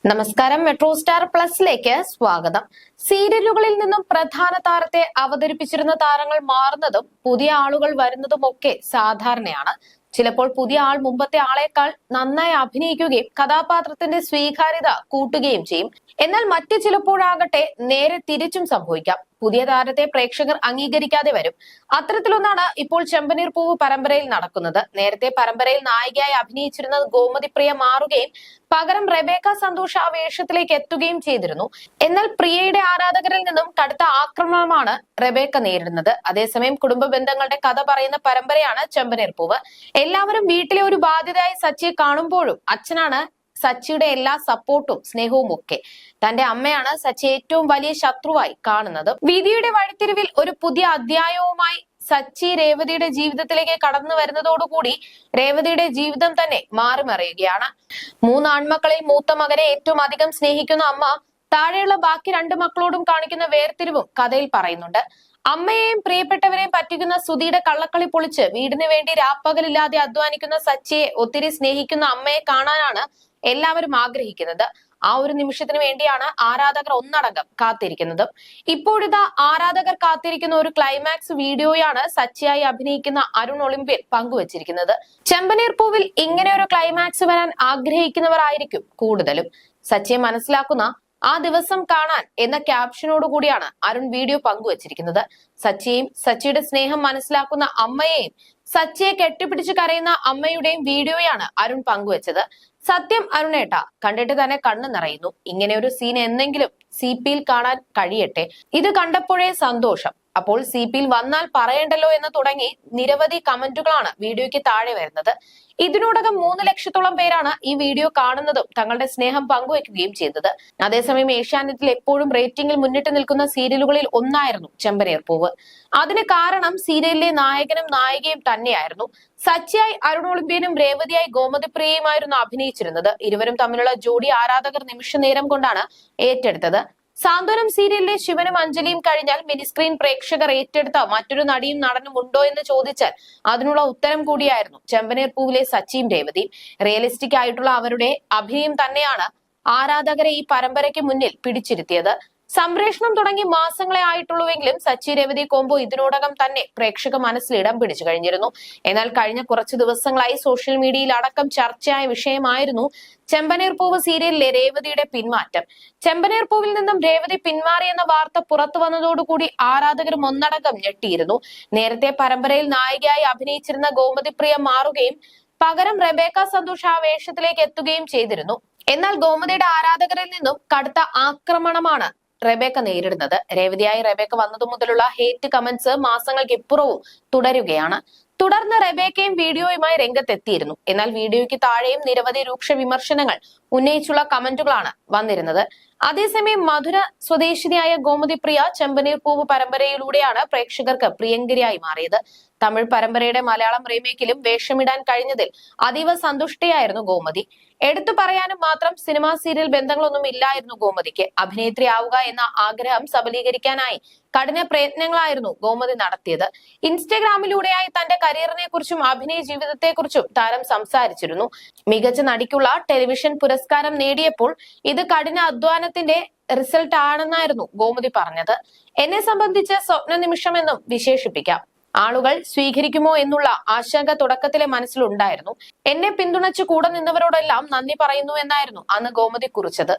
നമസ്കാരം, metro star പ്ലസിലേക്ക് സ്വാഗതം. സീരിയലുകളിൽ നിന്നും പ്രധാന താരത്തെ അവതരിപ്പിച്ചിരുന്ന താരങ്ങൾ മാറുന്നതും പുതിയ ആളുകൾ വരുന്നതുമൊക്കെ സാധാരണയാണ്. ചിലപ്പോൾ പുതിയ ആൾ മുമ്പത്തെ ആളെക്കാൾ നന്നായി അഭിനയിക്കുകയും കഥാപാത്രത്തിന്റെ സ്വീകാര്യത കൂട്ടുകയും ചെയ്യും. എന്നാൽ മറ്റു ചിലപ്പോഴാകട്ടെ നേരെ തിരിച്ചും സംഭവിക്കാം. പുതിയ താരത്തെ പ്രേക്ഷകർ അംഗീകരിക്കാതെ വരും. അത്തരത്തിലൊന്നാണ് ഇപ്പോൾ ചെമ്പനീർ പൂവ് പരമ്പരയിൽ നടക്കുന്നത്. നേരത്തെ പരമ്പരയിൽ നായികയായി അഭിനയിച്ചിരുന്ന ഗോമതി പ്രിയ മാറുകയും പകരം റെബേക്ക സന്തോഷ് ആ വേഷത്തിലേക്ക് എത്തുകയും ചെയ്തിരുന്നു. എന്നാൽ പ്രിയയുടെ ആരാധകരിൽ നിന്നും കടുത്ത ആക്രമണമാണ് റെബേക്ക നേരിടുന്നത്. അതേസമയം കുടുംബ ബന്ധങ്ങളുടെ കഥ പറയുന്ന പരമ്പരയാണ് ചെമ്പനീർ പൂവ്. എല്ലാവരും വീട്ടിലെ ഒരു ബാധ്യതയായി സച്ചിയെ കാണുമ്പോഴും അച്ഛനാണ് സച്ചിയുടെ എല്ലാ സപ്പോർട്ടും സ്നേഹവും ഒക്കെ. തന്റെ അമ്മയാണ് സച്ചി ഏറ്റവും വലിയ ശത്രുവായി കാണുന്നത്. വിധിയുടെ വഴിത്തിരിവിൽ ഒരു പുതിയ അധ്യായവുമായി സച്ചി രേവതിയുടെ ജീവിതത്തിലേക്ക് കടന്നു വരുന്നതോടുകൂടി രേവതിയുടെ ജീവിതം തന്നെ മാറിമറിയുകയാണ്. 3 ആൺമക്കളിൽ മൂത്ത മകനെ ഏറ്റവും അധികം സ്നേഹിക്കുന്ന അമ്മ താഴെയുള്ള ബാക്കി 2 മക്കളോടും കാണിക്കുന്ന വേർതിരിവും കഥയിൽ പറയുന്നുണ്ട്. അമ്മയെയും പ്രിയപ്പെട്ടവരെയും പറ്റിക്കുന്ന സുധിയുടെ കള്ളക്കളി പൊളിച്ച് വീടിന് വേണ്ടി രാപ്പകലില്ലാതെ അധ്വാനിക്കുന്ന സച്ചിയെ ഒത്തിരി സ്നേഹിക്കുന്ന അമ്മയെ കാണാനാണ് എല്ലാവരും ആഗ്രഹിക്കുന്നത്. ആ ഒരു നിമിഷത്തിന് വേണ്ടിയാണ് ആരാധകർ ഒന്നടങ്കം കാത്തിരിക്കുന്നത്. ഇപ്പോഴിതാ ആരാധകർ കാത്തിരിക്കുന്ന ഒരു ക്ലൈമാക്സ് വീഡിയോയാണ് സച്ചിയായി അഭിനയിക്കുന്ന അരുൺ ഒളിമ്പ്യൻ പങ്കുവച്ചിരിക്കുന്നത്. ചെമ്പനീർ പൂവിൽ ഇങ്ങനെ ഒരു ക്ലൈമാക്സ് വരാൻ ആഗ്രഹിക്കുന്നവർ ആയിരിക്കും കൂടുതലും. സച്ചിയെ മനസ്സിലാക്കുന്ന ആ ദിവസം കാണാൻ എന്ന ക്യാപ്ഷനോട് കൂടിയാണ് അരുൺ വീഡിയോ പങ്കുവച്ചിരിക്കുന്നത്. സച്ചിയെയും സച്ചിയുടെ സ്നേഹം മനസ്സിലാക്കുന്ന അമ്മയെയും സച്ചിയെ കെട്ടിപ്പിടിച്ച് കരയുന്ന അമ്മയുടെയും വീഡിയോയാണ് അരുൺ പങ്കുവച്ചത്. സത്യം അരുണേട്ട, കണ്ടിട്ട് തന്നെ കണ്ണു നിറയുന്നു. ഇങ്ങനെ ഒരു സീൻ എന്നെങ്കിലും CP-യിൽ കാണാൻ കഴിയട്ടെ. ഇത് കണ്ടപ്പോഴേ സന്തോഷം. അപ്പോൾ CP-യിൽ വന്നാൽ പറയണ്ടല്ലോ എന്ന് തുടങ്ങി നിരവധി കമന്റുകളാണ് വീഡിയോയ്ക്ക് താഴെ വരുന്നത്. ഇതിനോടകം 3 ലക്ഷത്തോളം പേരാണ് ഈ വീഡിയോ കാണുന്നതും തങ്ങളുടെ സ്നേഹം പങ്കുവെക്കുകയും ചെയ്തത്. അതേസമയം ഏഷ്യാനെറ്റിൽ എപ്പോഴും റേറ്റിംഗിൽ മുന്നിട്ട് നിൽക്കുന്ന സീരിയലുകളിൽ ഒന്നായിരുന്നു ചെമ്പനീർ പൂവ്. അതിന് കാരണം സീരിയലിലെ നായകനും നായികയും തന്നെയായിരുന്നു. സച്ചിയായി അരുൺ ഒളിമ്പ്യനും രേവതിയായി ഗോമതി പ്രിയയുമായിരുന്നു അഭിനയിച്ചിരുന്നത്. ഇരുവരും തമ്മിലുള്ള ജോഡി ആരാധകർ നിമിഷ നേരം കൊണ്ടാണ് ഏറ്റെടുത്തത്. സാന്ത്വനം സീരിയലിലെ ശിവനും അഞ്ജലിയും കഴിഞ്ഞാൽ മിനിസ്ക്രീൻ പ്രേക്ഷകർ ഏറ്റെടുത്ത മറ്റൊരു നടിയും നടനും ഉണ്ടോ എന്ന് ചോദിച്ചാൽ അതിനുള്ള ഉത്തരം കൂടിയായിരുന്നു ചെമ്പനീർ പൂവിലെ സച്ചിയും രേവതിയും. റിയലിസ്റ്റിക് ആയിട്ടുള്ള അവരുടെ അഭിനയം തന്നെയാണ് ആരാധകരെ ഈ പരമ്പരയ്ക്ക് മുന്നിൽ പിടിച്ചിരുത്തിയത്. സംപ്രേഷണം തുടങ്ങി മാസങ്ങളെ ആയിട്ടുള്ളൂവെങ്കിലും സച്ചി രേവതി കോംബോ ഇതിനോടകം തന്നെ പ്രേക്ഷക മനസ്സിൽ ഇടം പിടിച്ചു കഴിഞ്ഞിരുന്നു. എന്നാൽ കഴിഞ്ഞ കുറച്ചു ദിവസങ്ങളായി സോഷ്യൽ മീഡിയയിൽ അടക്കം ചർച്ചയായ വിഷയമായിരുന്നു ചെമ്പനീർ പൂവ് സീരിയലിലെ രേവതിയുടെ പിന്മാറ്റം. ചെമ്പനീർ പൂവിൽ നിന്നും രേവതി പിന്മാറിയെന്ന വാർത്ത പുറത്തു വന്നതോടുകൂടി ആരാധകരും ഒന്നടങ്കം ഞെട്ടിയിരുന്നു. നേരത്തെ പരമ്പരയിൽ നായികയായി അഭിനയിച്ചിരുന്ന ഗോമതി പ്രിയ മാറുകയും പകരം റെബേക്ക സന്തോഷ് ആ വേഷത്തിലേക്ക് എത്തുകയും ചെയ്തിരുന്നു. എന്നാൽ ഗോമതിയുടെ ആരാധകരിൽ നിന്നും കടുത്ത ആക്രമണമാണ് റെബേക്ക നേരിടുന്നത്. രേവതിയായി റെബേക്ക വന്നതു മുതലുള്ള ഹേറ്റ് കമന്റ്സ് മാസങ്ങൾക്ക് ഇപ്പുറവും തുടരുകയാണ്. തുടർന്ന് റെബേക്കയും വീഡിയോയുമായി രംഗത്തെത്തിയിരുന്നു. എന്നാൽ വീഡിയോയ്ക്ക് താഴെയും നിരവധി രൂക്ഷ വിമർശനങ്ങൾ ഉന്നയിച്ചുള്ള കമന്റുകളാണ് വന്നിരുന്നത്. അതേസമയം മധുര സ്വദേശിനിയായ ഗോമതി പ്രിയ ചെമ്പനീർ പൂവ് പരമ്പരയിലൂടെയാണ് പ്രേക്ഷകർക്ക് പ്രിയങ്കരിയായി മാറിയത്. തമിഴ് പരമ്പരയുടെ മലയാളം റീമേക്കിലും വേഷമിടാൻ കഴിഞ്ഞതിൽ അതീവ സന്തുഷ്ടയായിരുന്നു ഗോമതി. എടുത്തു പറയാനും മാത്രം സിനിമാ സീരിയൽ ബന്ധങ്ങളൊന്നും ഇല്ലായിരുന്നു ഗോമതിക്ക്. അഭിനേത്രി ആവുക എന്ന ആഗ്രഹം സബലീകരിക്കാനായി കഠിന പ്രയത്നങ്ങളായിരുന്നു ഗോമതി നടത്തിയത്. ഇൻസ്റ്റഗ്രാമിലൂടെയായി തന്റെ കരിയറിനെ കുറിച്ചും അഭിനയ ജീവിതത്തെക്കുറിച്ചും താരം സംസാരിച്ചിരുന്നു. മികച്ച നടിക്കുള്ള ടെലിവിഷൻ പുരസ്കാരം നേടിയപ്പോൾ ഇത് കഠിന അധ്വാനത്തിന്റെ റിസൾട്ട് ആണെന്നായിരുന്നു ഗോമതി പറഞ്ഞത്. എന്നെ സംബന്ധിച്ച് സ്വപ്ന നിമിഷമെന്നും വിശേഷിപ്പിക്കാം. ആളുകൾ സ്വീകരിക്കുമോ എന്നുള്ള ആശങ്ക തുടക്കത്തിലെ മനസ്സിലുണ്ടായിരുന്നു. എന്നെ പിന്തുണച്ച് കൂടെ നിന്നവരോടെല്ലാം നന്ദി പറയുന്നു എന്നായിരുന്നു അന്ന് ഗോമതി കുറിച്ചത്.